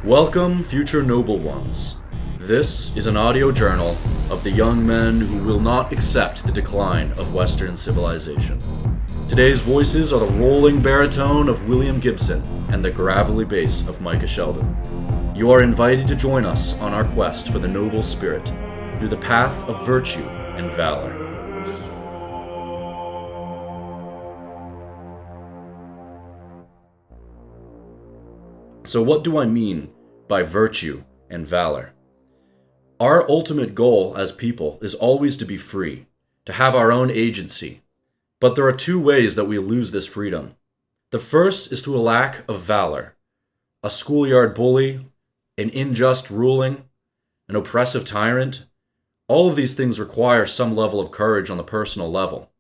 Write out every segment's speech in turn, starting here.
Welcome, future noble ones. This is an audio journal of the young men who will not accept the decline of Western civilization. Today's voices are the rolling baritone of William Gibson and the gravelly bass of Micah Sheldon. You are invited to join us on our quest for the noble spirit through the path of virtue and valor. So what do I mean by virtue and valor? Our ultimate goal as people is always to be free, to have our own agency. But there are two ways that we lose this freedom. The first is through a lack of valor. A schoolyard bully, an unjust ruling, an oppressive tyrant. All of these things require some level of courage on the personal level.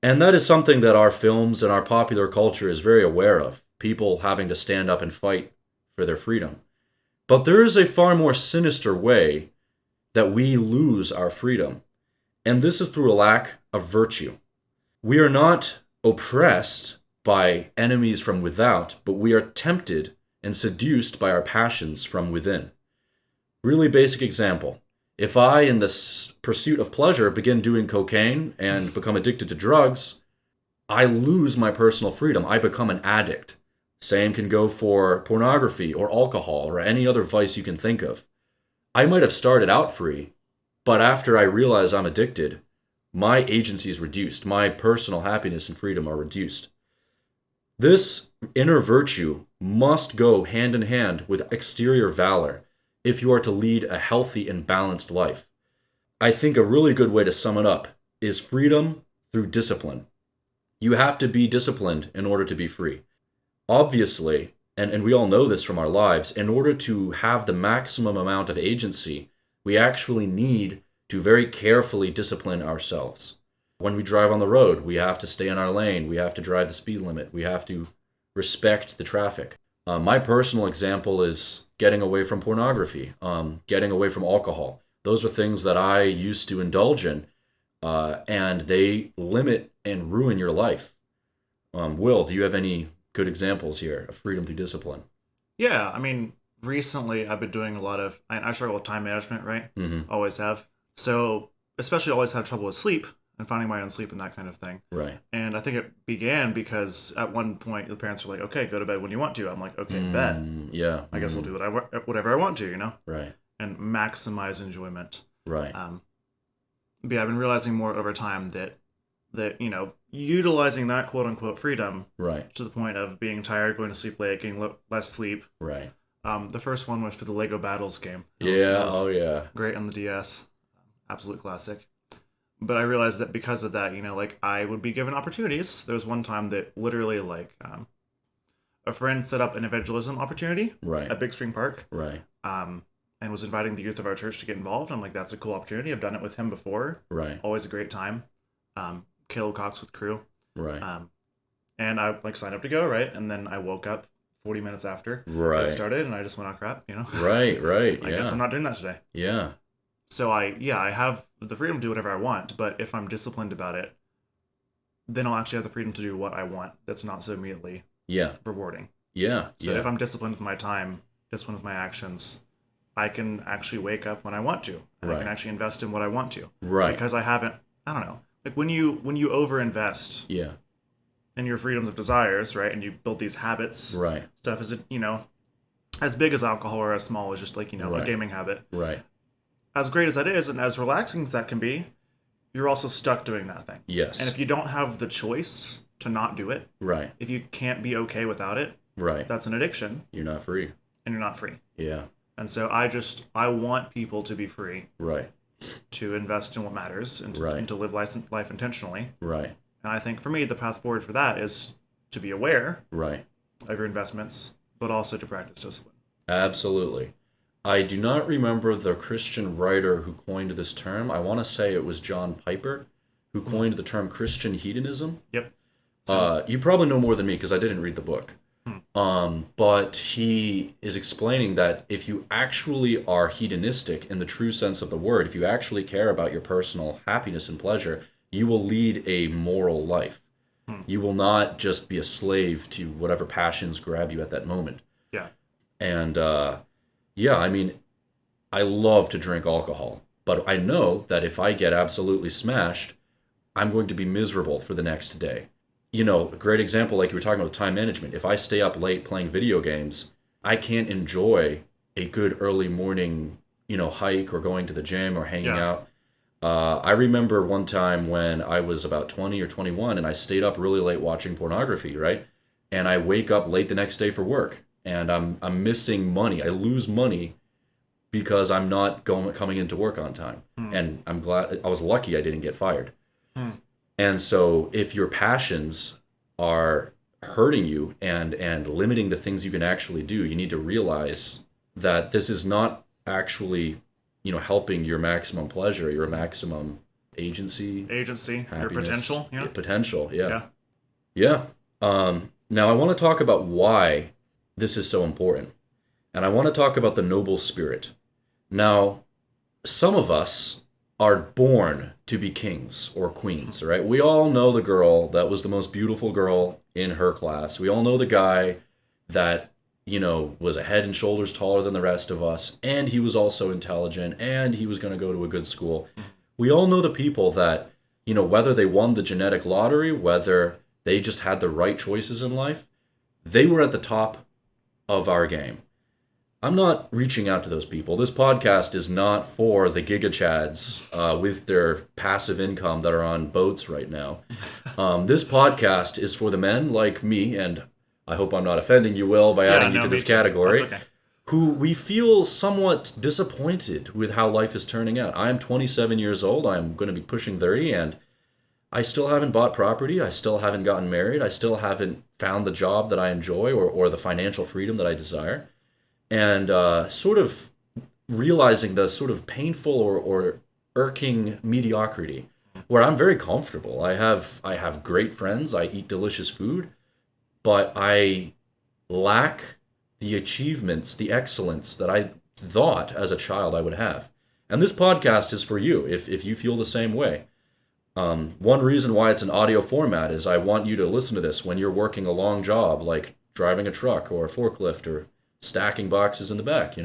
And that is something that our films and our popular culture is very aware of. People having to stand up and fight for their freedom. But there is a far more sinister way that we lose our freedom, and this is through a lack of virtue. We are not oppressed by enemies from without, but we are tempted and seduced by our passions from within. Really basic example. If I, in this pursuit of pleasure, begin doing cocaine and become addicted to drugs, I lose my personal freedom. I become an addict. Same can go for pornography or alcohol or any other vice you can think of. I might have started out free, but after I realize I'm addicted, my agency is reduced. My personal happiness and freedom are reduced. This inner virtue must go hand in hand with exterior valor if you are to lead a healthy and balanced life. I think a really good way to sum it up is freedom through discipline. You have to be disciplined in order to be free. Obviously, and we all know this from our lives, in order to have the maximum amount of agency, we actually need to very carefully discipline ourselves. When we drive on the road, we have to stay in our lane, we have to drive the speed limit, we have to respect the traffic. My personal example is getting away from pornography, getting away from alcohol. Those are things that I used to indulge in, and they limit and ruin your life. Will, do you have any good examples here of freedom through discipline? Yeah, I mean, recently I've been doing a lot of, I struggle with time management, right? Mm-hmm. Always have. So, especially always had trouble with sleep and finding my own sleep and that kind of thing. Right. And I think it began because at one point the parents were like, okay, go to bed when you want to. I'm like, okay, bet. Yeah. I guess I'll do whatever I want to, you know? Right. And maximize enjoyment. Right. But yeah, I've been realizing more over time that utilizing that quote unquote freedom, right, to the point of being tired, going to sleep late, getting less sleep. Right. The first one was for the Lego Battles game. Oh yeah. Great on the DS. Absolute classic. But I realized that because of that, I would be given opportunities. There was one time that literally, a friend set up an evangelism opportunity, right, at Big Spring Park, right, and was inviting the youth of our church to get involved. I'm like, that's a cool opportunity. I've done it with him before. Right. Always a great time. Caleb Cox with crew. Right. And I signed up to go, right? And then I woke up 40 minutes after it started, and I just went, oh crap, Right. I guess I'm not doing that today. Yeah. So I have the freedom to do whatever I want, but if I'm disciplined about it, then I'll actually have the freedom to do what I want. That's not so immediately rewarding. Yeah. So if I'm disciplined with my time, disciplined with my actions, I can actually wake up when I want to. And I can actually invest in what I want to. Right. Because I don't know. Like when you overinvest in your freedoms of desires, right, and you build these habits, right, stuff is as big as alcohol or as small as just a gaming habit, right. As great as that is, and as relaxing as that can be, you're also stuck doing that thing. Yes. And if you don't have the choice to not do it, right, if you can't be okay without it, right, that's an addiction. You're not free. And you're not free. Yeah. And so I want people to be free. Right. To invest in what matters and to live life intentionally. Right. And I think for me, the path forward for that is to be aware of your investments, but also to practice discipline. Absolutely. I do not remember the Christian writer who coined this term. I want to say it was John Piper who coined the term Christian hedonism. Yep. You probably know more than me because I didn't read the book. But he is explaining that if you actually are hedonistic in the true sense of the word, if you actually care about your personal happiness and pleasure, you will lead a moral life. You will not just be a slave to whatever passions grab you at that moment. Yeah. And yeah, I mean, I love to drink alcohol, but I know that if I get absolutely smashed, I'm going to be miserable for the next day. A great example, like you were talking about time management. If I stay up late playing video games, I can't enjoy a good early morning, hike or going to the gym or hanging Yeah. out. I remember one time when I was about 20 or 21 and I stayed up really late watching pornography, right? And I wake up late the next day for work and I'm missing money. I lose money because I'm not coming into work on time. Hmm. And I was lucky I didn't get fired. Hmm. And so if your passions are hurting you and limiting the things you can actually do, you need to realize that this is not actually, helping your maximum pleasure, your maximum agency, Agency, your happiness, potential. Yeah. potential. Yeah. Yeah. Yeah. Now I want to talk about why this is so important. And I want to talk about the noble spirit. Now, some of us are born to be kings or queens, right? We all know the girl that was the most beautiful girl in her class. We all know the guy that, was a head and shoulders taller than the rest of us, and he was also intelligent, and he was going to go to a good school. We all know the people that, whether they won the genetic lottery, whether they just had the right choices in life, they were at the top of our game. I'm not reaching out to those people. This podcast is not for the gigachads with their passive income that are on boats right now. This podcast is for the men like me, and I hope I'm not offending you, Will, by Yeah. adding you No, to me this too. That's category, okay. who we feel somewhat disappointed with how life is turning out. I'm 27 years old. I'm going to be pushing 30, and I still haven't bought property. I still haven't gotten married. I still haven't found the job that I enjoy or the financial freedom that I desire. And sort of realizing the sort of painful or irking mediocrity where I'm very comfortable. I have great friends. I eat delicious food, but I lack the achievements, the excellence that I thought as a child I would have. And this podcast is for you if you feel the same way. One reason why it's an audio format is I want you to listen to this when you're working a long job, like driving a truck or a forklift or stacking boxes in the back,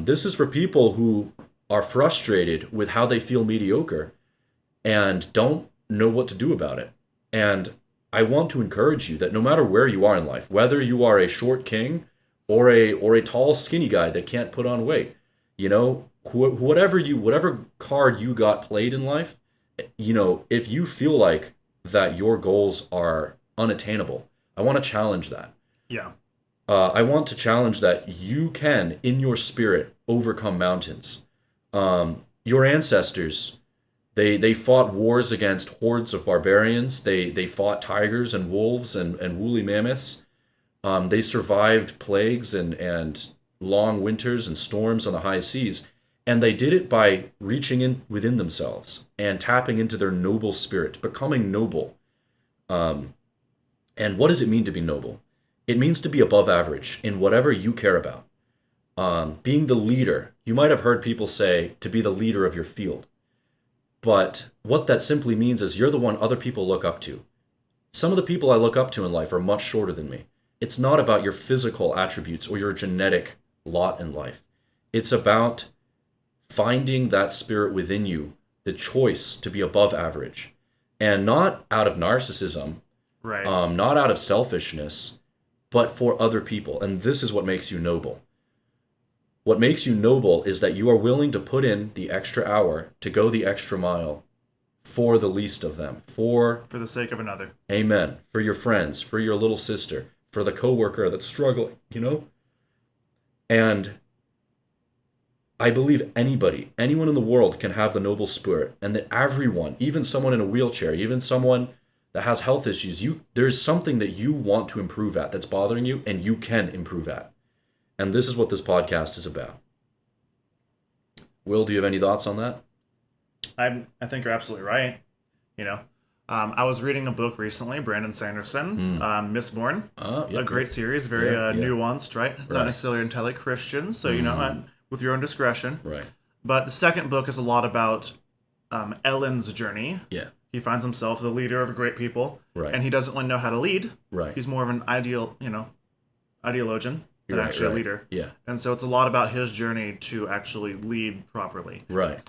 This is for people who are frustrated with how they feel mediocre and don't know what to do about it. And I want to encourage you that no matter where you are in life, whether you are a short king or a tall skinny guy that can't put on weight, whatever card you got played in life, if you feel like that your goals are unattainable, I want to challenge that. Yeah. I want to challenge that you can, in your spirit, overcome mountains. Your ancestors, they fought wars against hordes of barbarians. They fought tigers and wolves and woolly mammoths. They survived plagues and long winters and storms on the high seas. And they did it by reaching in within themselves and tapping into their noble spirit, becoming noble. Um, and what does it mean to be noble? It means to be above average in whatever you care about. Being the leader. You might have heard people say to be the leader of your field. But what that simply means is you're the one other people look up to. Some of the people I look up to in life are much shorter than me. It's not about your physical attributes or your genetic lot in life. It's about finding that spirit within you, the choice to be above average. And not out of narcissism, Right. not out of selfishness, but for other people. And this is what makes you noble. What makes you noble is that you are willing to put in the extra hour to go the extra mile for the least of them, for For the sake of another. amen, for your friends, for your little sister, for the coworker that's struggling. And I believe anyone in the world can have the noble spirit, and that everyone, even someone in a wheelchair, even someone that has health issues, there's something that you want to improve at that's bothering you, and you can improve at. And this is what this podcast is about. Will, do you have any thoughts on that? I think you're absolutely right. You know, I was reading a book recently, Brandon Sanderson, Mistborn. Yeah, A great series, very Yeah. nuanced, right? Right. Not necessarily intellect Christian, so with your own discretion. Right. But the second book is a lot about Ellen's journey. Yeah. He finds himself the leader of a great people, Right. and he doesn't really know how to lead. Right. He's more of an ideologian. than actually a right. leader. Yeah. And so it's a lot about his journey to actually lead properly. Right.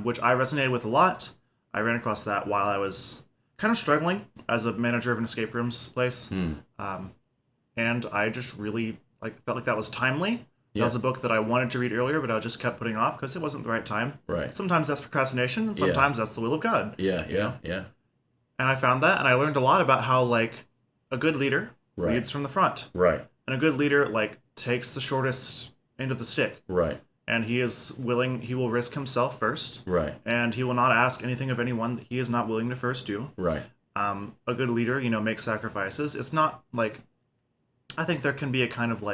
Which I resonated with a lot. I ran across that while I was kind of struggling as a manager of an escape rooms place. And I just really felt like that was timely. That was a book that I wanted to read earlier, but I just kept putting off because it wasn't the right time. Right. Sometimes that's procrastination, and sometimes that's the will of God. Yeah. You know? Yeah. And I found that, and I learned a lot about how a good leader Right. leads from the front, Right. and a good leader takes the shortest end of the stick. Right. And he will risk himself first. Right. And he will not ask anything of anyone that he is not willing to first do. Right. A good leader, makes sacrifices. It's not I think there can be a kind of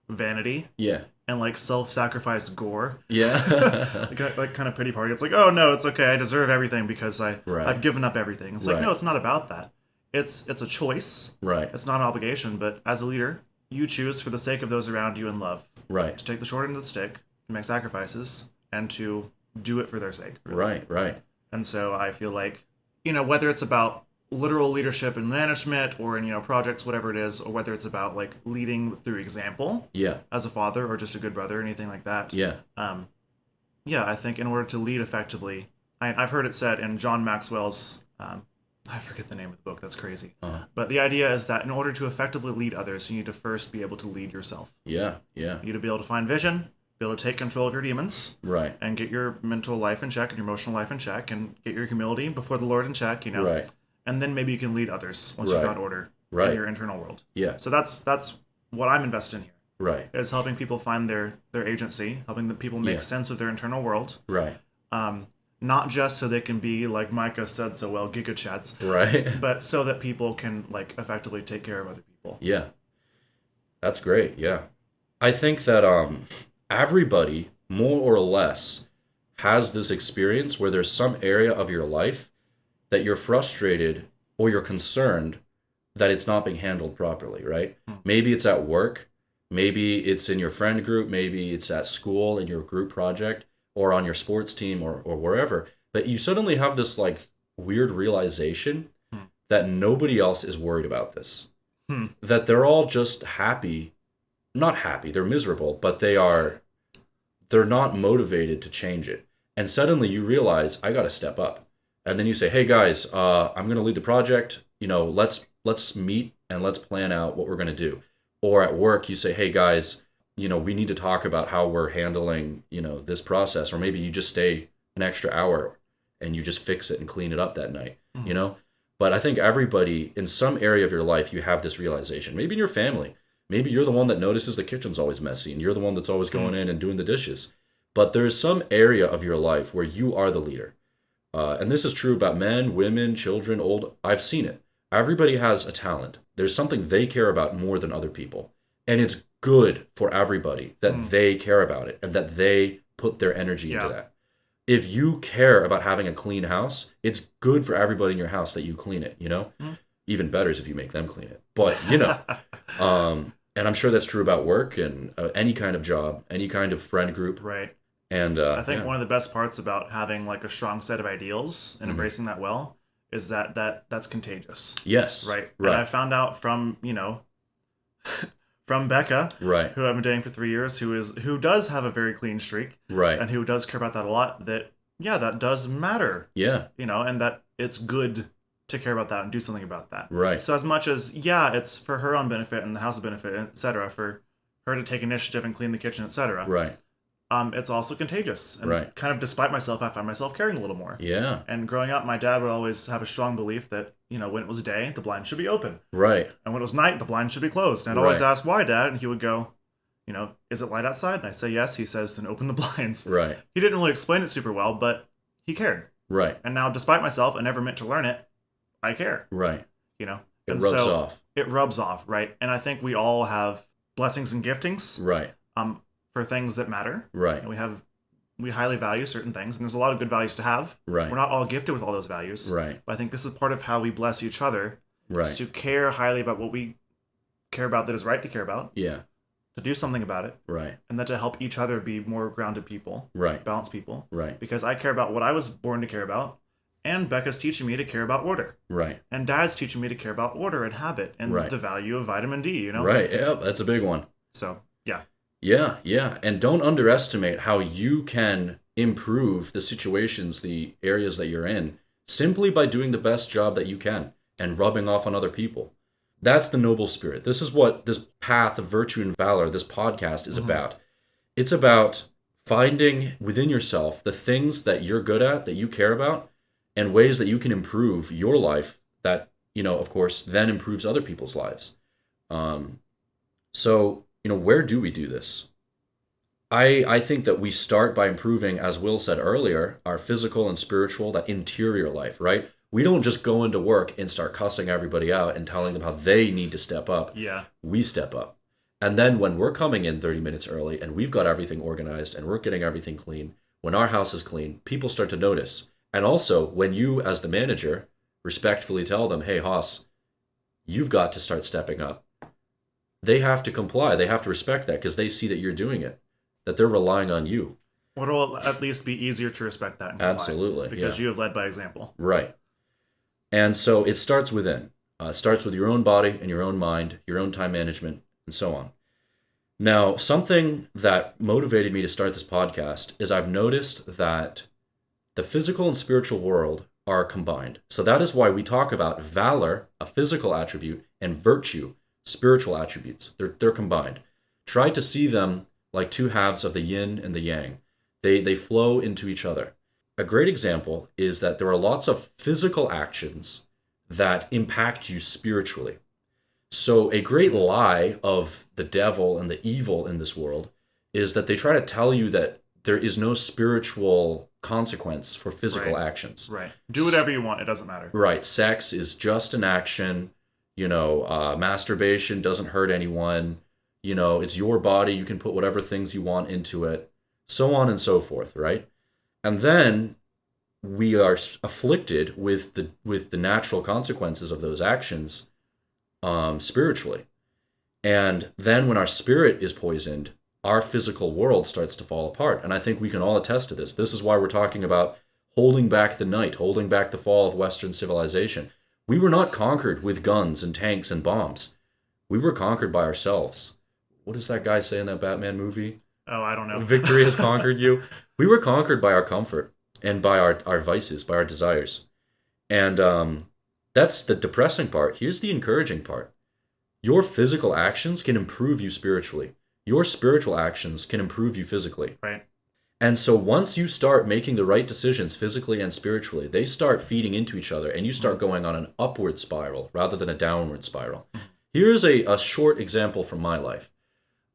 vanity. Yeah. And self-sacrifice gore. Yeah. kind of pity party. It's oh no, it's okay. I deserve everything because Right. I've given up everything. It's Right. no, it's not about that. It's a choice. Right. It's not an obligation. But as a leader, you choose for the sake of those around you in love Right. to take the short end of the stick, to make sacrifices, and to do it for their sake. Really. Right. Right. And so I feel whether it's about literal leadership and management or in projects, whatever it is, or whether it's about leading through example, Yeah. as a father or just a good brother, anything like that. Yeah. I think in order to lead effectively, I've heard it said in John Maxwell's I forget the name of the book, that's crazy, but the idea is that in order to effectively lead others, you need to first be able to lead yourself. Yeah. Yeah. You need to be able to find vision, be able to take control of your demons, Right. and get your mental life in check and your emotional life in check, and get your humility before the Lord in check, Right. and then maybe you can lead others once Right. you've found order Right. in your internal world. Yeah. So that's what I'm invested in here, Right. is helping people find their agency, helping the people make sense of their internal world. Right. Not just so they can be, like Micah said so well, giga chats, Right. but so that people can effectively take care of other people. Yeah. That's great. Yeah. I think that everybody more or less has this experience where there's some area of your life that you're frustrated or you're concerned that it's not being handled properly, right? Maybe it's at work, maybe it's in your friend group, maybe it's at school in your group project or on your sports team or wherever, but you suddenly have this weird realization that nobody else is worried about this. That they're all just happy, not happy, they're miserable, but they're not motivated to change it. And suddenly you realize, I got to step up. And then you say, hey guys, I'm going to lead the project. Let's meet and let's plan out what we're going to do. Or at work, you say, hey guys, we need to talk about how we're handling, this process. Or maybe you just stay an extra hour and you just fix it and clean it up that night, But I think everybody in some area of your life, you have this realization. Maybe in your family, maybe you're the one that notices the kitchen's always messy and you're the one that's always going in and doing the dishes. But there's some area of your life where you are the leader. And this is true about men, women, children, old. I've seen it. Everybody has a talent. There's something they care about more than other people. And it's good for everybody that they care about it and that they put their energy into that. If you care about having a clean house, it's good for everybody in your house that you clean it, Even better is if you make them clean it. But, and I'm sure that's true about work and any kind of job, any kind of friend group. Right. And I think one of the best parts about having a strong set of ideals and embracing that well is that's contagious. Yes. Right. And I found out from, from Becca, right, who I've been dating for 3 years, who does have a very clean streak, right, and who does care about that a lot, that does matter. Yeah. And that it's good to care about that and do something about that. Right. So as much as, it's for her own benefit and the house's benefit, etc., for her to take initiative and clean the kitchen, etc. Right. It's also contagious. And right. kind of despite myself, I find myself caring a little more. Yeah. And growing up, my dad would always have a strong belief that, when it was day, the blind should be open. Right. And when it was night, the blind should be closed. And I'd always ask, why, Dad? And he would go, is it light outside? And I say, yes. He says, then open the blinds. Right. He didn't really explain it super well, but he cared. Right. And now, despite myself, I never meant to learn it, I care. Right. It rubs off. It rubs off, right? And I think we all have blessings and giftings. Right. For things that matter. Right. And we highly value certain things, and there's a lot of good values to have. Right. We're not all gifted with all those values. Right. But I think this is part of how we bless each other. Right. Is to care highly about what we care about that is right to care about. Yeah. To do something about it. Right. And then to help each other be more grounded people. Right. Balanced people. Right. Because I care about what I was born to care about, and Becca's teaching me to care about order. Right. And Dad's teaching me to care about order and habit and the value of vitamin D, Right. Yeah, that's a big one. So Yeah. And don't underestimate how you can improve the situations, the areas that you're in, simply by doing the best job that you can and rubbing off on other people. That's the noble spirit. This is what this path of virtue and valor, this podcast is Mm-hmm. about. It's about finding within yourself the things that you're good at, that you care about, and ways that you can improve your life that, of course, then improves other people's lives. Um, so, where do we do this? I think that we start by improving, as Will said earlier, our physical and spiritual, that interior life, right? We don't just go into work and start cussing everybody out and telling them how they need to step up. Yeah. We step up. And then when we're coming in 30 minutes early and we've got everything organized and we're getting everything clean, when our house is clean, people start to notice. And also, when you, as the manager, respectfully tell them, hey, Haas, you've got to start stepping up, they have to comply. They have to respect that because they see that you're doing it, that they're relying on you. Or it'll at least be easier to respect that and comply. Absolutely. Because yeah. you have led by example. Right. And so it starts within. It starts with your own body and your own mind, your own time management, and so on. Now, something that motivated me to start this podcast is I've noticed that the physical and spiritual world are combined. So that is why we talk about valor, a physical attribute, and virtue, spiritual attributes. They're combined. Try to see them like two halves of the yin and the yang. They flow into each other. A great example is that there are lots of physical actions that impact you spiritually. So a great lie of the devil and the evil in this world is that they try to tell you that there is no spiritual consequence for physical actions. Right. Do whatever you want. It doesn't matter. Right. Sex is just an action. Masturbation doesn't hurt anyone. It's your body. You can put whatever things you want into it. So on and so forth, right? And then we are afflicted with the natural consequences of those actions spiritually. And then when our spirit is poisoned, our physical world starts to fall apart. And I think we can all attest to this. This is why we're talking about holding back the night, holding back the fall of Western civilization. We were not conquered with guns and tanks and bombs. We were conquered by ourselves. What does that guy say in that Batman movie? Oh, I don't know. Victory has conquered you. We were conquered by our comfort and by our vices, by our desires. And that's the depressing part. Here's the encouraging part. Your physical actions can improve you spiritually. Your spiritual actions can improve you physically. Right. And so once you start making the right decisions physically and spiritually, they start feeding into each other and you start going on an upward spiral rather than a downward spiral. Here's a short example from my life.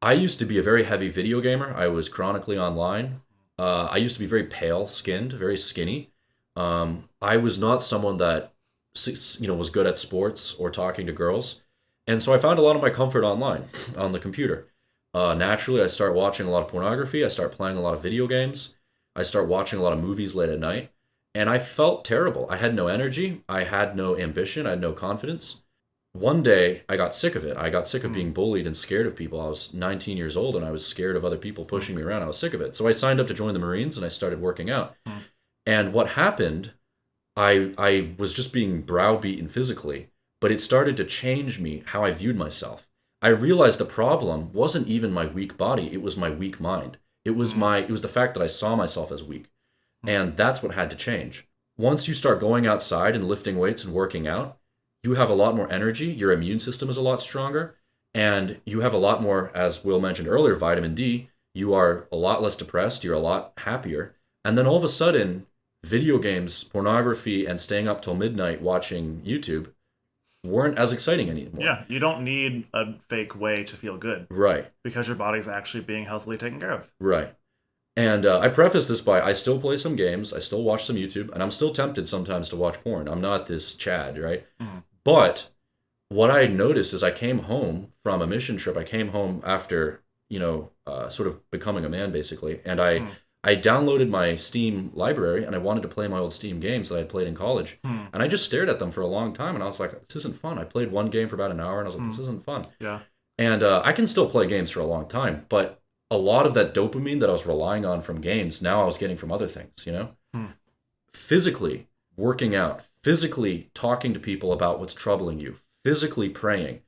I used to be a very heavy video gamer. I was chronically online. I used to be very pale-skinned, very skinny. I was not someone that was good at sports or talking to girls. And so I found a lot of my comfort online, on the computer. Naturally, I start watching a lot of pornography. I start playing a lot of video games. I start watching a lot of movies late at night. And I felt terrible. I had no energy. I had no ambition. I had no confidence. One day, I got sick of it. I got sick of being bullied and scared of people. I was 19 years old and I was scared of other people pushing me around. I was sick of it. So I signed up to join the Marines and I started working out. And what happened, I was just being browbeaten physically, but it started to change me, how I viewed myself. I realized the problem wasn't even my weak body, it was my weak mind. It was the fact that I saw myself as weak. And that's what had to change. Once you start going outside and lifting weights and working out, you have a lot more energy, your immune system is a lot stronger, and you have a lot more, as Will mentioned earlier, vitamin D. You are a lot less depressed, you're a lot happier. And then all of a sudden, video games, pornography, and staying up till midnight watching YouTube weren't as exciting anymore. Yeah, you don't need a fake way to feel good. Right. Because your body's actually being healthily taken care of. Right. And I preface this by I still play some games, I still watch some YouTube, and I'm still tempted sometimes to watch porn. I'm not this Chad, right? But what I noticed is I came home from a mission trip. I came home after, sort of becoming a man, basically. And I downloaded my Steam library, and I wanted to play my old Steam games that I had played in college. And I just stared at them for a long time, and I was like, this isn't fun. I played one game for about an hour, and I was like, this isn't fun. Yeah. And I can still play games for a long time, but a lot of that dopamine that I was relying on from games, now I was getting from other things, Physically working out, physically talking to people about what's troubling you, physically praying,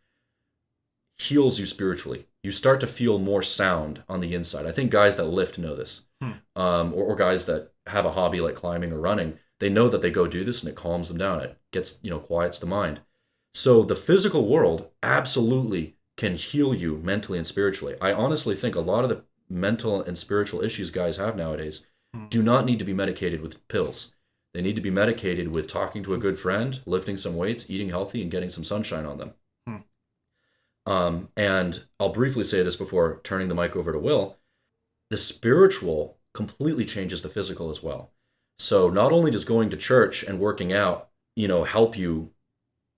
heals you spiritually. you start to feel more sound on the inside. I think guys that lift know this, or guys that have a hobby like climbing or running, they know that they go do this and it calms them down. It gets, quiets the mind. So the physical world absolutely can heal you mentally and spiritually. I honestly think a lot of the mental and spiritual issues guys have nowadays do not need to be medicated with pills. They need to be medicated with talking to a good friend, lifting some weights, eating healthy, and getting some sunshine on them. And I'll briefly say this before turning the mic over to Will. The spiritual completely changes the physical as well. So not only does going to church and working out, help you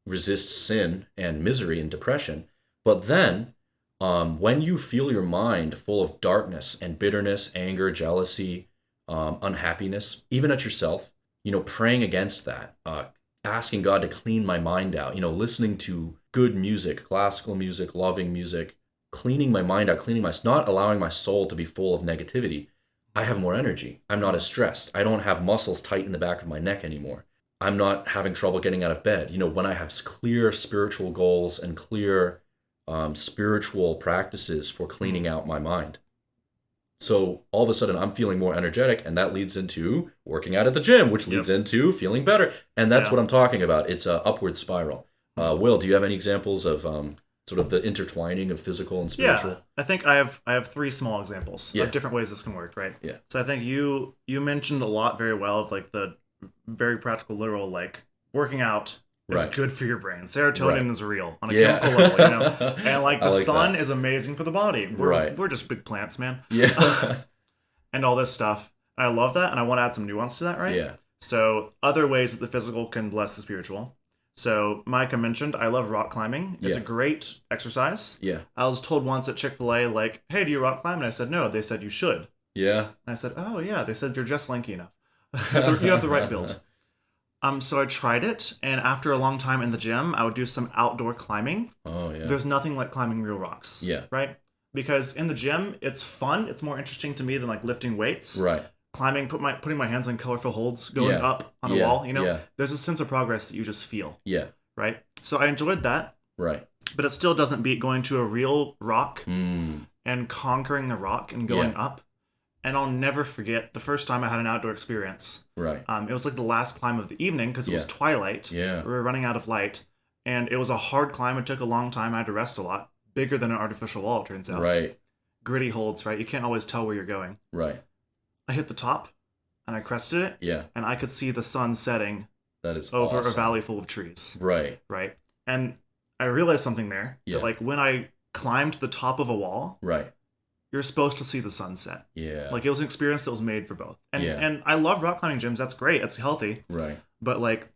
resist sin and misery and depression, but then when you feel your mind full of darkness and bitterness, anger, jealousy, unhappiness, even at yourself, praying against that, asking God to clean my mind out, listening to good music, classical music, loving music, cleaning my mind out, not allowing my soul to be full of negativity. I have more energy. I'm not as stressed. I don't have muscles tight in the back of my neck anymore. I'm not having trouble getting out of bed. When I have clear spiritual goals and clear spiritual practices for cleaning out my mind. So all of a sudden I'm feeling more energetic, and that leads into working out at the gym, which leads into feeling better. And that's what I'm talking about. It's an upward spiral. Will, do you have any examples of sort of the intertwining of physical and spiritual? Yeah, I think I have three small examples of different ways this can work, right? Yeah. So I think you mentioned a lot very well of like the very practical, literal, like working out is good for your brain. Serotonin is real on a chemical level, and like the sun is amazing for the body. We're just big plants, man. Yeah. And all this stuff. I love that, and I want to add some nuance to that, right? Yeah. So other ways that the physical can bless the spiritual. So Micah mentioned, I love rock climbing. It's a great exercise. Yeah. I was told once at Chick-fil-A, like, hey, do you rock climb? And I said, no. They said, you should. Yeah. And I said, oh, yeah. They said, you're just lanky enough. You have the right build. So I tried it, and after a long time in the gym, I would do some outdoor climbing. Oh, yeah. There's nothing like climbing real rocks. Yeah. Right? Because in the gym, it's fun. It's more interesting to me than like lifting weights. Right. Climbing, putting my hands in colorful holds, going up on a wall, there's a sense of progress that you just feel. Yeah. Right? So I enjoyed that. Right. But it still doesn't beat going to a real rock and conquering the rock and going up. And I'll never forget the first time I had an outdoor experience. Right. It was like the last climb of the evening because it was twilight. Yeah. We were running out of light. And it was a hard climb. It took a long time. I had to rest a lot. Bigger than an artificial wall, it turns out. Right. Gritty holds, right? You can't always tell where you're going. Right. I hit the top and I crested it. Yeah. And I could see the sun setting that is over awesome. a valley full of trees. Right. Right. And I realized something there. Yeah. That like when I climbed to the top of a wall, right, you're supposed to see the sunset. Yeah. Like it was an experience that was made for both. And and I love rock climbing gyms. That's great. It's healthy. Right. But like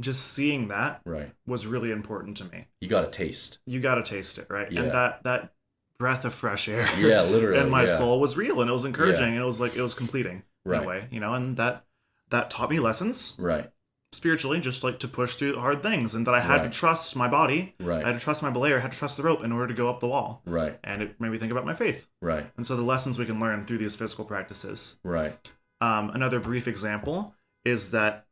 just seeing that right was really important to me. You got to taste. You got to taste it, right? Yeah. And that breath of fresh air. Yeah, literally. And my soul was real, and it was encouraging, and it was like it was completing in a way, and that taught me lessons. Right. Spiritually, just like to push through hard things, and that I had to trust my body. Right. I had to trust my belayer, I had to trust the rope in order to go up the wall. Right. And it made me think about my faith. Right. And so the lessons we can learn through these physical practices. Right. Another brief example is that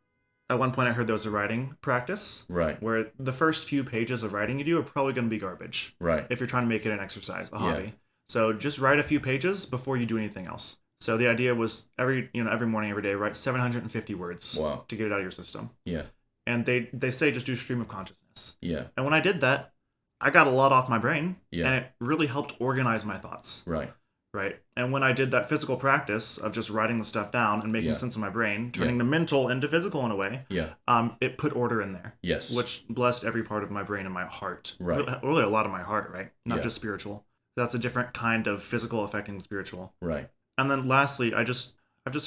at one point I heard there was a writing practice. Right. Where the first few pages of writing you do are probably going to be garbage. Right. If you're trying to make it an exercise, a hobby. So just write a few pages before you do anything else. So the idea was every morning, every day, write 750 words to get it out of your system. Yeah. And they say just do stream of consciousness. Yeah. And when I did that, I got a lot off my brain. Yeah. And it really helped organize my thoughts. Right. Right. And when I did that physical practice of just writing the stuff down and making sense of my brain, turning the mental into physical in a way, it put order in there. Yes. Which blessed every part of my brain and my heart. Right. Really a lot of my heart, right? Not just spiritual. That's a different kind of physical affecting spiritual. Right. And then lastly, I've just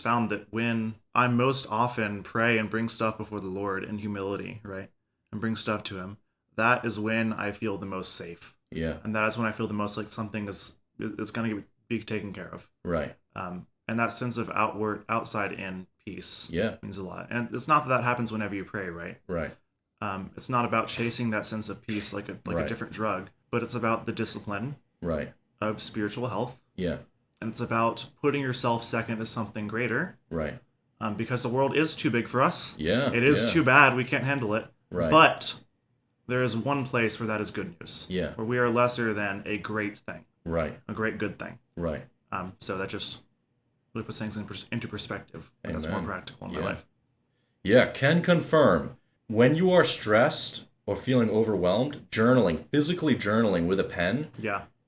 found that when I most often pray and bring stuff before the Lord in humility, right? And bring stuff to him, that is when I feel the most safe. Yeah. And that is when I feel the most like something is going to be taken care of. Right. And that sense of outside in peace means a lot. And it's not that happens whenever you pray, right? Right. It's not about chasing that sense of peace like a different drug, but it's about the discipline of spiritual health. Yeah. And it's about putting yourself second to something greater. Right. Because the world is too big for us. Yeah. It is too bad. We can't handle it. Right. But there is one place where that is good news. Yeah. Where we are lesser than a great thing. Right. A great good thing. Right. So that just really puts things into perspective. And that's more practical in my life. Yeah, can confirm. When you are stressed or feeling overwhelmed, journaling, physically journaling with a pen,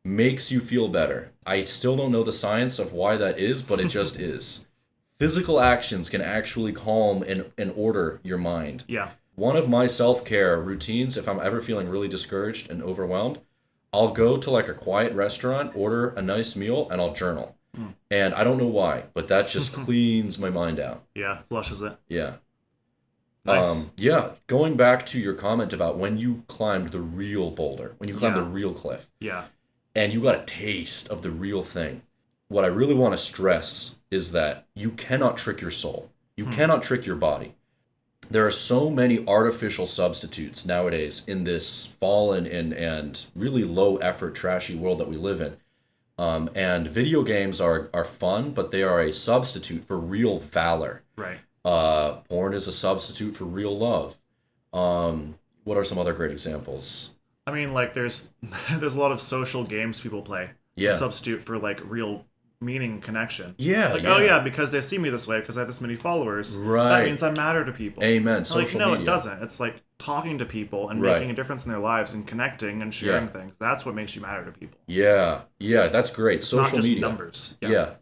makes you feel better. I still don't know the science of why that is, but it just is. Physical actions can actually calm and order your mind. Yeah. One of my self-care routines, if I'm ever feeling really discouraged and overwhelmed, I'll go to like a quiet restaurant, order a nice meal, and I'll journal. And I don't know why, but that just cleans my mind out. Yeah, flushes it. Yeah. Nice. Going back to your comment about when you climbed the real boulder, when you climbed the real cliff. Yeah. And you got a taste of the real thing. What I really want to stress is that you cannot trick your soul. You cannot trick your body. There are so many artificial substitutes nowadays in this fallen and really low effort, trashy world that we live in. And video games are fun, but they are a substitute for real valor. Right. Porn is a substitute for real love. What are some other great examples? I mean, like, there's a lot of social games people play. It's a substitute for, like, real meaning connection. Yeah, like, oh yeah, because they see me this way because I have this many followers. Right. That means I matter to people. Amen. Social media. It doesn't. It's like talking to people and making a difference in their lives and connecting and sharing things. That's what makes you matter to people. Yeah, that's great. It's social not just media numbers.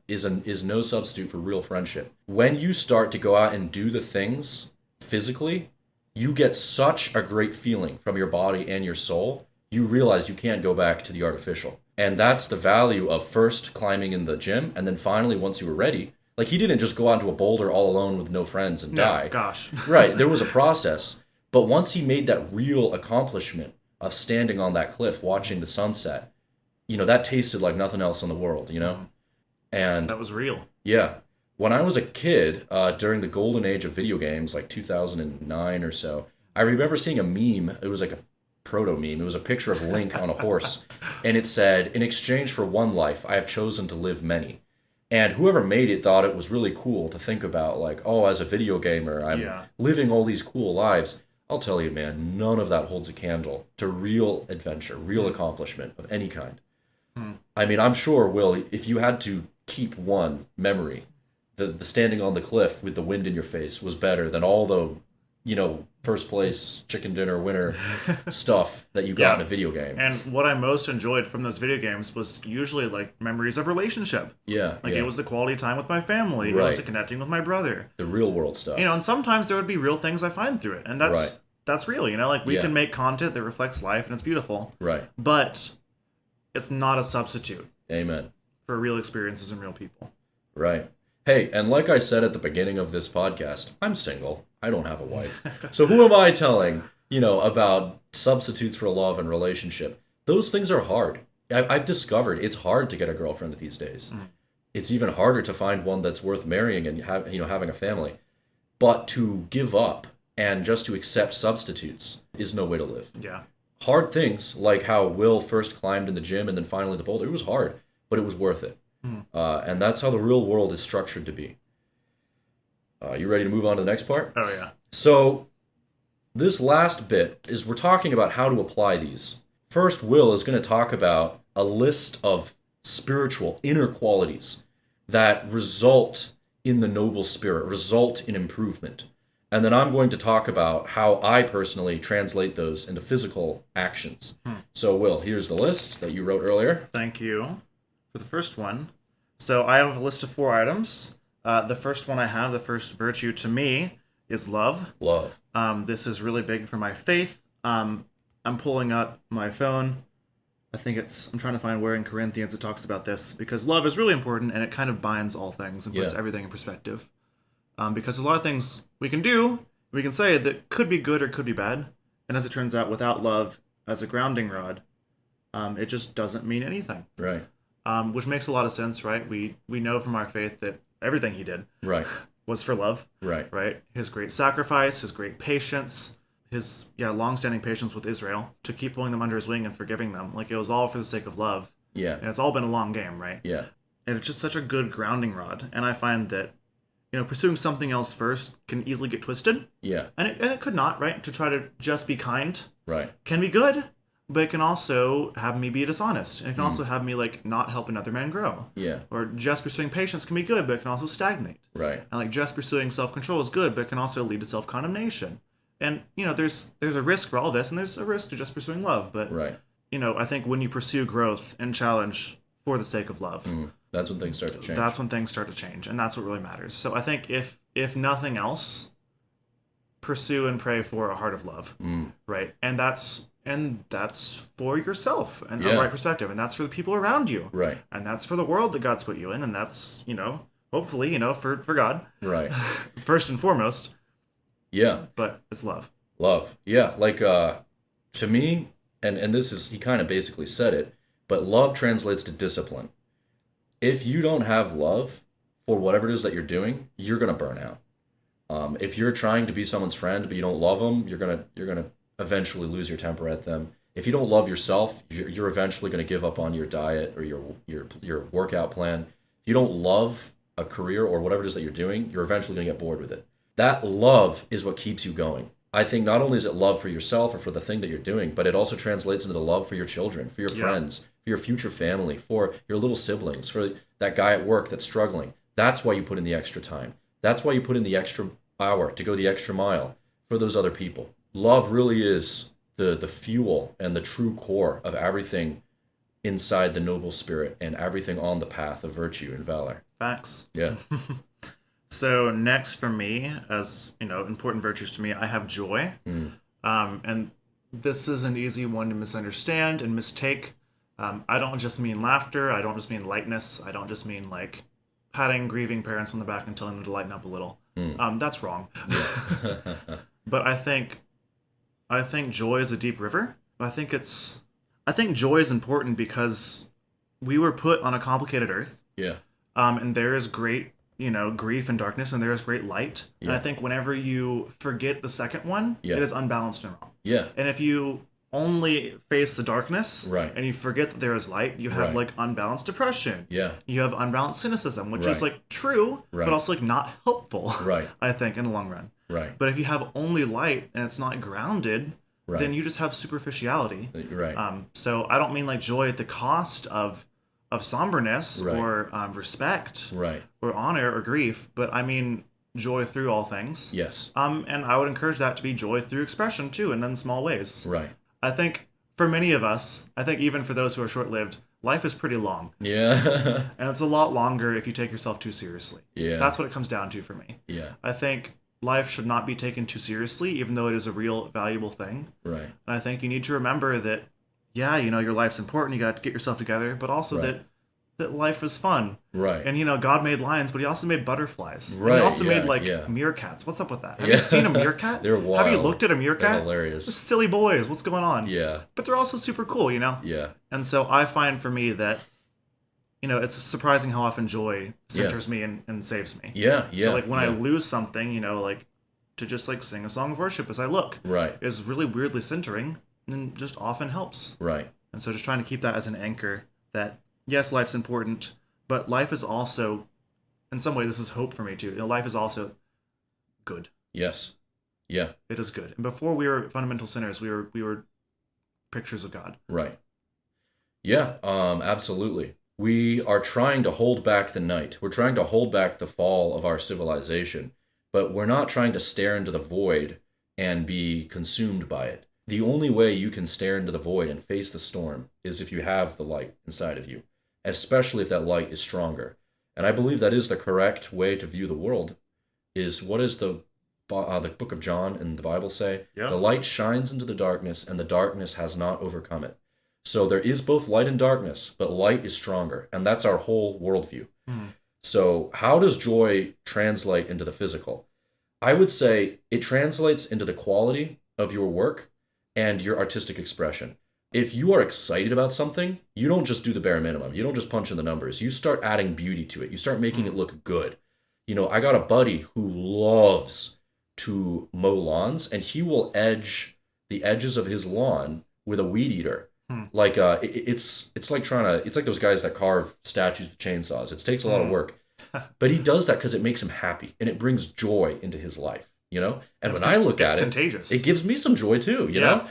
Is no substitute for real friendship. When you start to go out and do the things physically, you get such a great feeling from your body and your soul. You realize you can't go back to the artificial. And that's the value of first climbing in the gym, and then finally, once you were ready, like he didn't just go out into a boulder all alone with no friends and die. Gosh. Right, there was a process. But once he made that real accomplishment of standing on that cliff, watching the sunset, that tasted like nothing else in the world, And that was real. Yeah. When I was a kid, during the golden age of video games, like 2009 or so, I remember seeing a meme. It was like a proto-meme. It was a picture of Link on a horse, and it said, "In exchange for one life, I have chosen to live many." And whoever made it thought it was really cool to think about, like, oh, as a video gamer, I'm living all these cool lives. I'll tell you, man, none of that holds a candle to real adventure, real accomplishment of any kind. I mean, I'm sure, Will, if you had to keep one memory, the standing on the cliff with the wind in your face was better than all the first place chicken dinner winner stuff that you got in a video game. And what I most enjoyed from those video games was usually like memories of relationship. It was the quality time with my family. It was the connecting with my brother. The real world stuff. And sometimes there would be real things I find through it. And that's real, like we can make content that reflects life and it's beautiful. Right. But it's not a substitute. Amen. For real experiences and real people. Right. Hey, and like I said at the beginning of this podcast, I'm single. I don't have a wife. So who am I telling, about substitutes for love and relationship? Those things are hard. I've discovered it's hard to get a girlfriend these days. It's even harder to find one that's worth marrying and having a family. But to give up and just to accept substitutes is no way to live. Yeah. Hard things, like how Will first climbed in the gym and then finally the boulder, it was hard, but it was worth it. And that's how the real world is structured to be. You ready to move on to the next part? Oh, yeah. So this last bit is we're talking about how to apply these. First, Will is going to talk about a list of spiritual inner qualities that result in the noble spirit, result in improvement. And then I'm going to talk about how I personally translate those into physical actions. So, Will, here's the list that you wrote earlier. Thank you for the first one. So I have a list of 4 items. The first one I have, the first virtue to me, is love. Love. This is really big for my faith. I'm pulling up my phone. I'm trying to find where in Corinthians it talks about this, because love is really important and it kind of binds all things and puts everything in perspective. Because a lot of things we can do, we can say that could be good or could be bad. And as it turns out, without love as a grounding rod, it just doesn't mean anything. Right. Which makes a lot of sense, right? We know from our faith that everything he did was for love. Right? His great sacrifice, his great patience, his long-standing patience with Israel to keep pulling them under his wing and forgiving them. Like, it was all for the sake of love. Yeah. And it's all been a long game, right? Yeah. And it's just such a good grounding rod. And I find that, pursuing something else first can easily get twisted. Yeah. And it could not, right? To try to just be kind. Right. Can be good, but it can also have me be dishonest. And it can also have me like not help another man grow. Yeah. Or just pursuing patience can be good, but it can also stagnate. Right. And like just pursuing self-control is good, but it can also lead to self-condemnation. And there's a risk for all this, and there's a risk to just pursuing love. But Right. I think when you pursue growth and challenge for the sake of love, that's when things start to change. That's when things start to change, and that's what really matters. So I think if nothing else, pursue and pray for a heart of love, right? And that's for yourself and the right perspective, and that's for the people around you, right? And that's for the world that God's put you in, and that's hopefully for God, right? First and foremost. Yeah. But it's love. Love. Yeah. Like, to me, and this is, he kind of basically said it, but love translates to discipline. If you don't have love for whatever it is that you're doing, you're going to burn out. If you're trying to be someone's friend, but you don't love them, you're going to eventually lose your temper at them. If you don't love yourself, you're eventually going to give up on your diet or your workout plan. If you don't love a career or whatever it is that you're doing, you're eventually going to get bored with it. That love is what keeps you going. I think not only is it love for yourself or for the thing that you're doing, but it also translates into the love for your children, for your friends, for your future family, for your little siblings, for that guy at work that's struggling. That's why you put in the extra time. That's why you put in the extra hour to go the extra mile for those other people. Love really is the fuel and the true core of everything inside the noble spirit and everything on the path of virtue and valor. Facts. Yeah. So next for me, as important virtues to me, I have joy. And this is an easy one to misunderstand and mistake. I don't just mean laughter. I don't just mean lightness. I don't just mean like patting grieving parents on the back and telling them to lighten up a little. That's wrong. Yeah. But I think joy is a deep river. I think joy is important because we were put on a complicated earth. Yeah. And there is great grief and darkness, and there is great light. Yeah. And I think whenever you forget the second one, it is unbalanced and wrong. Yeah. And if you only face the darkness, right, and you forget that there is light, you have like unbalanced depression. Yeah. You have unbalanced cynicism, which is like true, but also like not helpful. Right. I think in the long run. Right. But if you have only light and it's not grounded, then you just have superficiality. Right. So I don't mean like joy at the cost of somberness or respect or honor or grief, but I mean joy through all things. Yes. And I would encourage that to be joy through expression too, and in small ways. Right. I think for many of us, I think even for those who are short-lived, life is pretty long. Yeah. And it's a lot longer if you take yourself too seriously. Yeah. That's what it comes down to for me. Yeah. I think life should not be taken too seriously, even though it is a real valuable thing. Right. And I think you need to remember that, your life's important, you got to get yourself together, but also that life is fun. Right. And, God made lions, but he also made butterflies. Right. And he also made, meerkats. What's up with that? Have you seen a meerkat? They're wild. Have you looked at a meerkat? They're hilarious. Just silly boys. What's going on? Yeah. But they're also super cool, Yeah. And so I find for me that, it's surprising how often joy centers me and saves me. Yeah, yeah. So, when I lose something, to just, sing a song of worship as I look. Right. Is really weirdly centering and just often helps. Right. And so just trying to keep that as an anchor that, yes, life's important, but life is also, in some way, this is hope for me too. Life is also good. Yes. Yeah. It is good. And before we were fundamental sinners, we were pictures of God. Right. Yeah, absolutely. We are trying to hold back the night. We're trying to hold back the fall of our civilization, but we're not trying to stare into the void and be consumed by it. The only way you can stare into the void and face the storm is if you have the light inside of you, especially if that light is stronger. And I believe that is the correct way to view the world. Is what is the book of John in the Bible say? Yeah. The light shines into the darkness, and the darkness has not overcome it. So there is both light and darkness, but light is stronger, and that's our whole worldview. So how does joy translate into the physical? I would say it translates into the quality of your work and your artistic expression. If you are excited about something, you don't just do the bare minimum. You don't just punch in the numbers. You start adding beauty to it. You start making it look good. I got a buddy who loves to mow lawns, and he will edge the edges of his lawn with a weed eater. Like it's like those guys that carve statues with chainsaws. It takes a lot of work, but he does that because it makes him happy and it brings joy into his life. And when I look at it, contagious. It gives me some joy too. You know.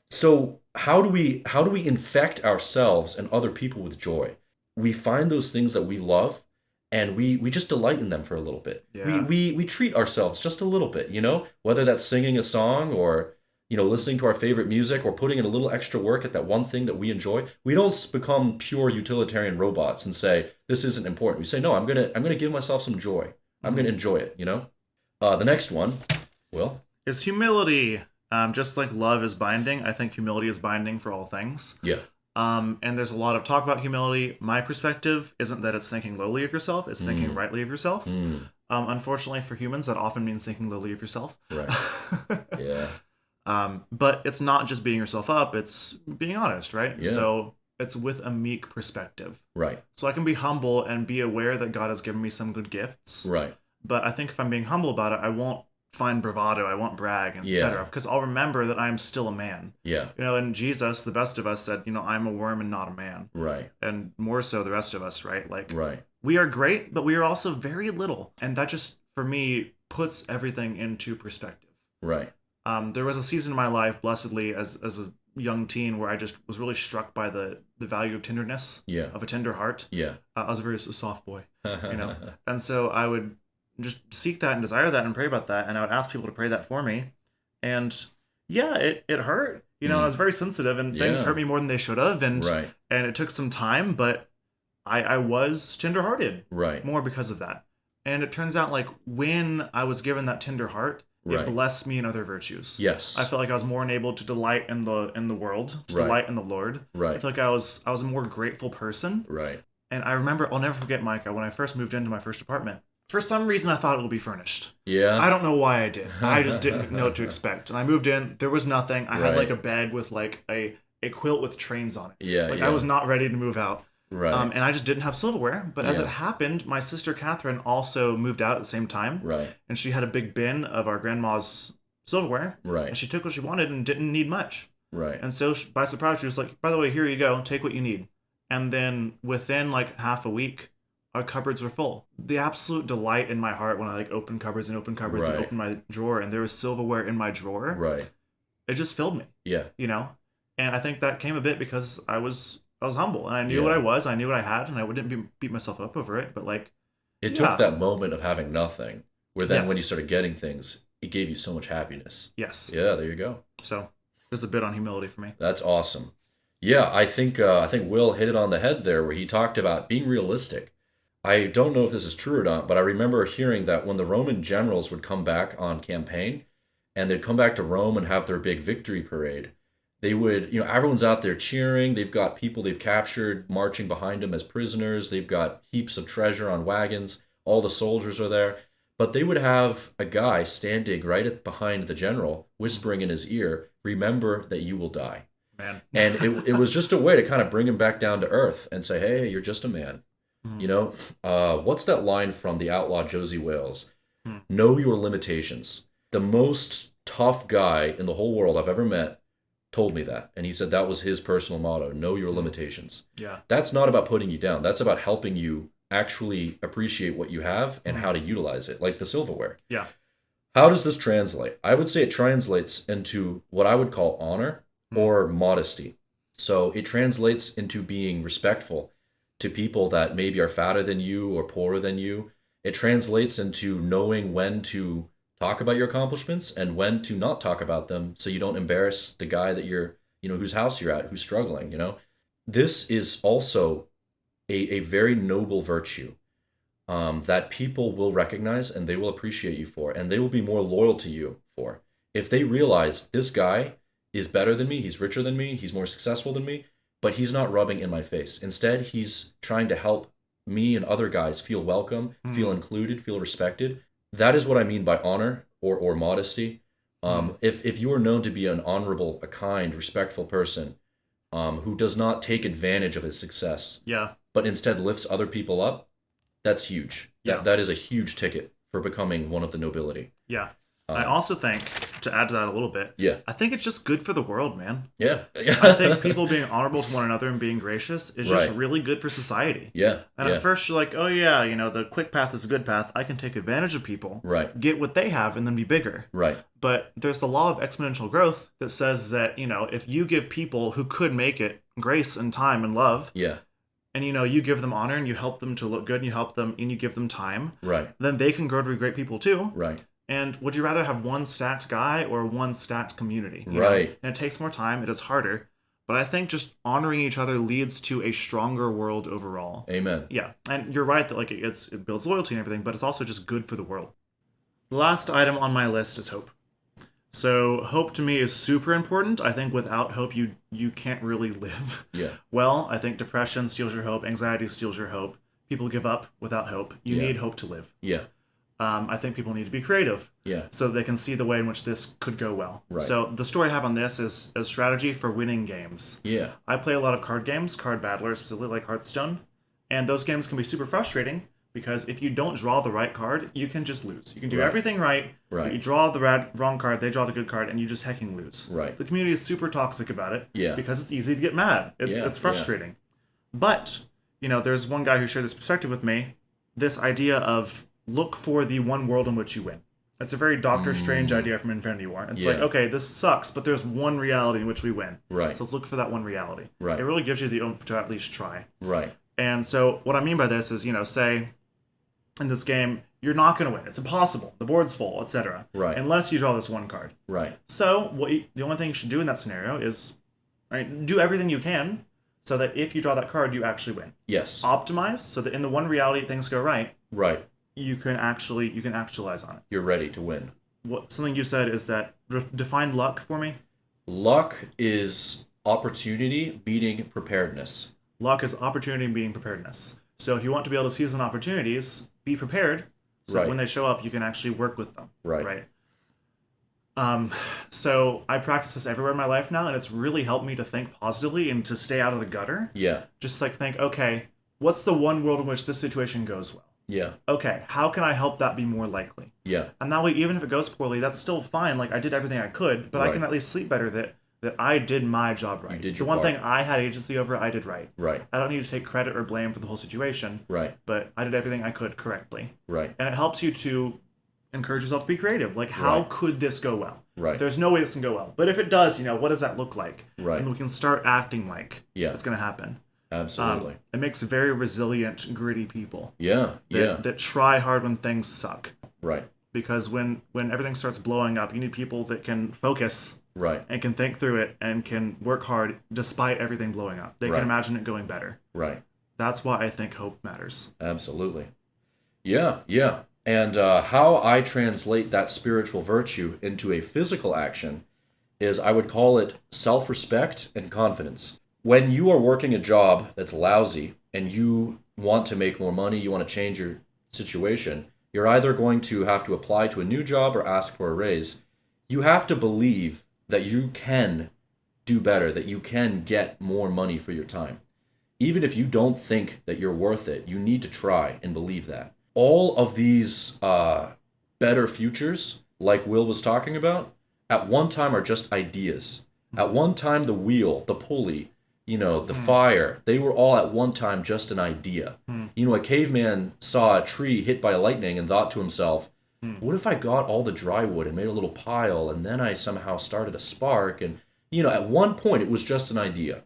So how do we infect ourselves and other people with joy? We find those things that we love, and we just delight in them for a little bit. We Yeah. we we treat ourselves just a little bit, whether that's singing a song or listening to our favorite music or putting in a little extra work at that one thing that we enjoy. We don't become pure utilitarian robots and say this isn't important. We say no, I'm gonna give myself some joy. I'm gonna enjoy it. The next one, Will. Is humility. Just like love is binding, I think humility is binding for all things. Yeah. And there's a lot of talk about humility. My perspective isn't that it's thinking lowly of yourself, it's thinking rightly of yourself. Unfortunately for humans, that often means thinking lowly of yourself. Right. Yeah. But it's not just beating yourself up, it's being honest, right? Yeah. So it's with a meek perspective. Right. So I can be humble and be aware that God has given me some good gifts. Right. But I think if I'm being humble about it, I won't find bravado, I won't brag, and etc. Because I'll remember that I'm still a man. Yeah. And Jesus, the best of us, said, I'm a worm and not a man. Right. And more so the rest of us, right? Like, Right. we are great, but we are also very little. And that just, for me, puts everything into perspective. Right. There was a season in my life, blessedly, as a young teen, where I just was really struck by the value of tenderness, of a tender heart. Yeah. I was a very soft boy, And so I would just seek that and desire that and pray about that, and I would ask people to pray that for me. And yeah, it hurt. I was very sensitive, and things hurt me more than they should have, and it took some time, but I was tenderhearted, more because of that. And it turns out, like, when I was given that tender heart, it blessed me in other virtues. Yes. I felt like I was more enabled to delight in the world, to delight in the Lord. Right. I feel like I was a more grateful person. Right. And I remember, I'll never forget, Micah, when I first moved into my first apartment. For some reason, I thought it would be furnished. Yeah. I don't know why I did. I just didn't know what to expect. And I moved in. There was nothing. I had like a bed with like a quilt with trains on it. Yeah. I was not ready to move out. Right. And I just didn't have silverware. But as it happened, my sister Catherine also moved out at the same time. Right. And she had a big bin of our grandma's silverware. Right. And she took what she wanted and didn't need much. Right. And so by surprise, she was like, by the way, here you go. Take what you need. And then within like half a week, our cupboards were full. The absolute delight in my heart when I like opened cupboards and opened my drawer and there was silverware in my drawer. Right. It just filled me. Yeah. And I think that came a bit because I was humble and I knew what I was, I knew what I had, and I wouldn't beat myself up over it. But like, it took that moment of having nothing, where then when you started getting things, it gave you so much happiness. Yes. Yeah. There you go. So there's a bit on humility for me. That's awesome. Yeah, I think Will hit it on the head there, where he talked about being realistic. I don't know if this is true or not, but I remember hearing that when the Roman generals would come back on campaign and they'd come back to Rome and have their big victory parade, they would, everyone's out there cheering. They've got people they've captured marching behind them as prisoners. They've got heaps of treasure on wagons. All the soldiers are there. But they would have a guy standing behind the general, whispering in his ear, "Remember that you will die." Man. And it was just a way to kind of bring him back down to earth and say, hey, you're just a man. What's that line from The Outlaw Josie Wales? Know your limitations. The most tough guy in the whole world I've ever met told me that. And he said that was his personal motto, know your limitations. Yeah. That's not about putting you down. That's about helping you actually appreciate what you have and how to utilize it, like the silverware. Yeah. How does this translate? I would say it translates into what I would call honor or modesty. So it translates into being respectful to people that maybe are fatter than you or poorer than you. It translates into knowing when to talk about your accomplishments and when to not talk about them, so you don't embarrass the guy that you're, whose house you're at, who's struggling. This is also a very noble virtue that people will recognize and they will appreciate you for, and they will be more loyal to you for. If they realize this guy is better than me, he's richer than me, he's more successful than me, but he's not rubbing in my face. Instead, he's trying to help me and other guys feel welcome, feel included, feel respected. That is what I mean by honor or modesty. If you are known to be an honorable, a kind, respectful person who does not take advantage of his success, but instead lifts other people up, that's huge. That is a huge ticket for becoming one of the nobility. Yeah. I also think, to add to that a little bit, Yeah. I think it's just good for the world, man. Yeah. I think people being honorable to one another and being gracious is just Right. really good for society. Yeah. And yeah. at first you're like, oh yeah, the quick path is a good path. I can take advantage of people, Right. get what they have, and then be bigger. Right. But there's the law of exponential growth that says that, if you give people who could make it grace and time and love, Yeah. and you give them honor and you help them to look good and you help them and you give them time, Right. then they can grow to be great people too. Right. And would you rather have one stacked guy or one stacked community? Right. And it takes more time, it is harder. But I think just honoring each other leads to a stronger world overall. Amen. Yeah. And you're right that it builds loyalty and everything, but it's also just good for the world. The last item on my list is hope. So hope to me is super important. I think without hope, you can't really live. Yeah. Well, I think depression steals your hope. Anxiety steals your hope. People give up without hope. You need hope to live. Yeah. I think people need to be creative. Yeah. So they can see the way in which this could go well. Right. So the story I have on this is a strategy for winning games. Yeah. I play a lot of card games, card battlers, specifically like Hearthstone. And those games can be super frustrating because if you don't draw the right card, you can just lose. You can do everything right, but you draw the wrong card, they draw the good card, and you just hecking lose. Right. The community is super toxic about it because it's easy to get mad. It's frustrating. But, there's one guy who shared this perspective with me, this idea of look for the one world in which you win. It's a very Doctor Strange idea from Infinity War. It's like, okay, this sucks, but there's one reality in which we win. Right. So let's look for that one reality. Right. It really gives you the oomph to at least try. Right. And so what I mean by this is, say in this game, you're not going to win. It's impossible. The board's full, etc. Right. Unless you draw this one card. Right. So the only thing you should do in that scenario is do everything you can so that if you draw that card, you actually win. Yes. Optimize so that in the one reality things go right. Right. You can actualize on it. You're ready to win. Something you said is that define luck for me. Luck is opportunity meeting preparedness. Luck is opportunity meeting preparedness. So if you want to be able to seize on opportunities, be prepared so that when they show up, you can actually work with them. Right. So I practice this everywhere in my life now, and it's really helped me to think positively and to stay out of the gutter. Yeah. Just think, okay, what's the one world in which this situation goes well? Yeah. Okay, how can I help that be more likely? Yeah. And that way, even if it goes poorly, that's still fine. I did everything I could, but I can at least sleep better that I did my job right. You did the your one part. thing I had agency over, I did right. Right. I don't need to take credit or blame for the whole situation. Right. But I did everything I could correctly. Right. And it helps you to encourage yourself to be creative. How could this go well? Right. There's no way this can go well. But if it does, what does that look like? Right. And we can start acting like it's going to happen. Absolutely. It makes very resilient, gritty people. Yeah. That try hard when things suck. Right. Because when everything starts blowing up, you need people that can focus. Right. And can think through it and can work hard despite everything blowing up. They can imagine it going better. Right. That's why I think hope matters. Absolutely. Yeah. And how I translate that spiritual virtue into a physical action is I would call it self-respect and confidence. When you are working a job that's lousy and you want to make more money, you want to change your situation, you're either going to have to apply to a new job or ask for a raise. You have to believe that you can do better, that you can get more money for your time. Even if you don't think that you're worth it, you need to try and believe that. All of these better futures, like Will was talking about, at one time are just ideas. At one time, the wheel, the pulley, the fire, they were all at one time just an idea. A caveman saw a tree hit by lightning and thought to himself, what if I got all the dry wood and made a little pile and then I somehow started a spark? And, at one point it was just an idea.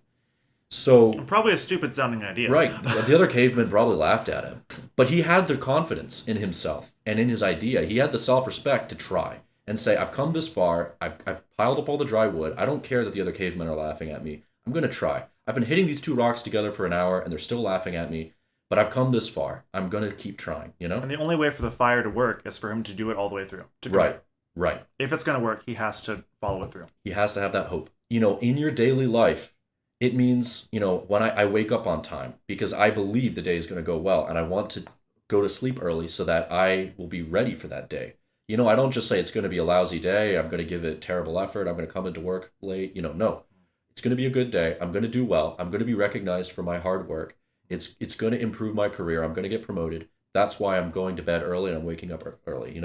So probably a stupid sounding idea. Right. The other cavemen probably laughed at him. But he had the confidence in himself and in his idea. He had the self-respect to try and say, I've come this far. I've piled up all the dry wood. I don't care that the other cavemen are laughing at me. I'm going to try. I've been hitting these two rocks together for an hour and they're still laughing at me. But I've come this far. I'm going to keep trying, And the only way for the fire to work is for him to do it all the way through. Right. If it's going to work, he has to follow it through. He has to have that hope. In your daily life, it means, when I wake up on time because I believe the day is going to go well and I want to go to sleep early so that I will be ready for that day. I don't just say it's going to be a lousy day. I'm going to give it terrible effort. I'm going to come into work late. No. It's going to be a good day. I'm going to do well. I'm going to be recognized for my hard work. It's going to improve my career. I'm going to get promoted. That's why I'm going to bed early and I'm waking up early,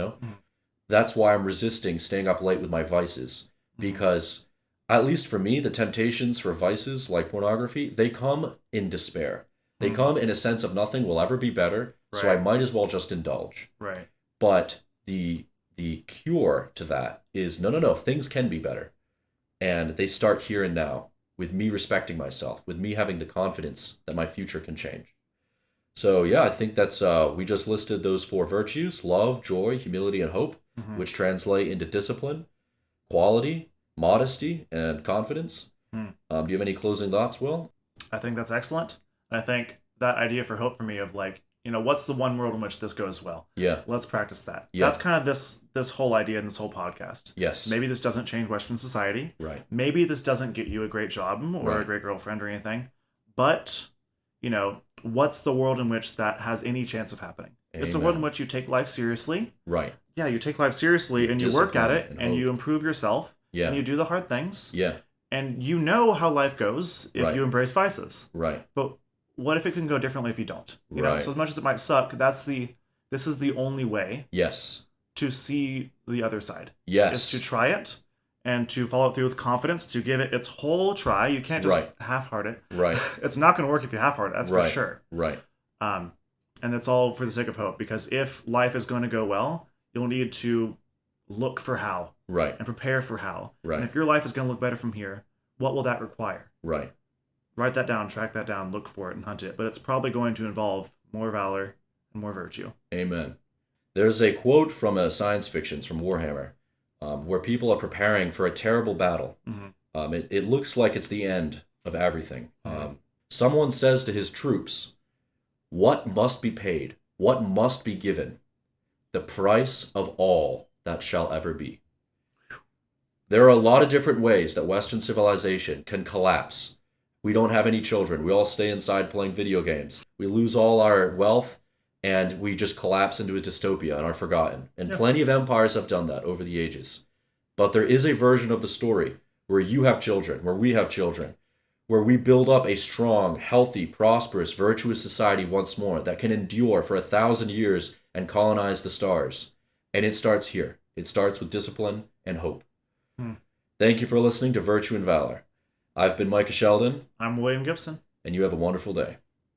That's why I'm resisting staying up late with my vices. Because, at least for me, the temptations for vices like pornography, they come in despair. They come in a sense of nothing will ever be better, so I might as well just indulge. Right. But the cure to that is no, things can be better. And they start here and now, with me respecting myself, with me having the confidence that my future can change. So yeah, I think that's we just listed those 4 virtues: love, joy, humility, and hope, which translate into discipline, quality, modesty, and confidence. Do you have any closing thoughts, Will? I think that's excellent. I think that idea for hope for me of like, what's the one world in which this goes well? Yeah. Let's practice that. Yeah. That's kind of this whole idea in this whole podcast. Yes. Maybe this doesn't change Western society. Right. Maybe this doesn't get you a great job or a great girlfriend or anything. But, what's the world in which that has any chance of happening? Amen. It's the world in which you take life seriously. Right. Yeah, you take life seriously and you work at it and you improve yourself. Yeah. And you do the hard things. Yeah. And you know how life goes if you embrace vices. Right. But what if it can go differently if you don't? You right. know, so as much as it might suck, this is the only way. Yes. To see the other side. Yes. Is to try it and to follow it through with confidence, to give it its whole try. You can't just half-heart it. Right. It's not going to work if you half-heart it. That's for sure. Right. And that's all for the sake of hope. Because if life is going to go well, you'll need to look for how. Right. And prepare for how. Right. And if your life is going to look better from here, what will that require? Right. Write that down, track that down, look for it, and hunt it. But it's probably going to involve more valor and more virtue. Amen. There's a quote from a science fiction from Warhammer, where people are preparing for a terrible battle. Mm-hmm. It looks like it's the end of everything. Mm-hmm. Someone says to his troops, "What must be paid? What must be given? The price of all that shall ever be." There are a lot of different ways that Western civilization can collapse. We don't have any children. We all stay inside playing video games. We lose all our wealth, and we just collapse into a dystopia and are forgotten. And plenty of empires have done that over the ages. But there is a version of the story where you have children, where we have children, where we build up a strong, healthy, prosperous, virtuous society once more that can endure for 1,000 years and colonize the stars. And it starts here. It starts with discipline and hope. Thank you for listening to Virtue and Valor. I've been Micah Sheldon. I'm William Gibson. And you have a wonderful day.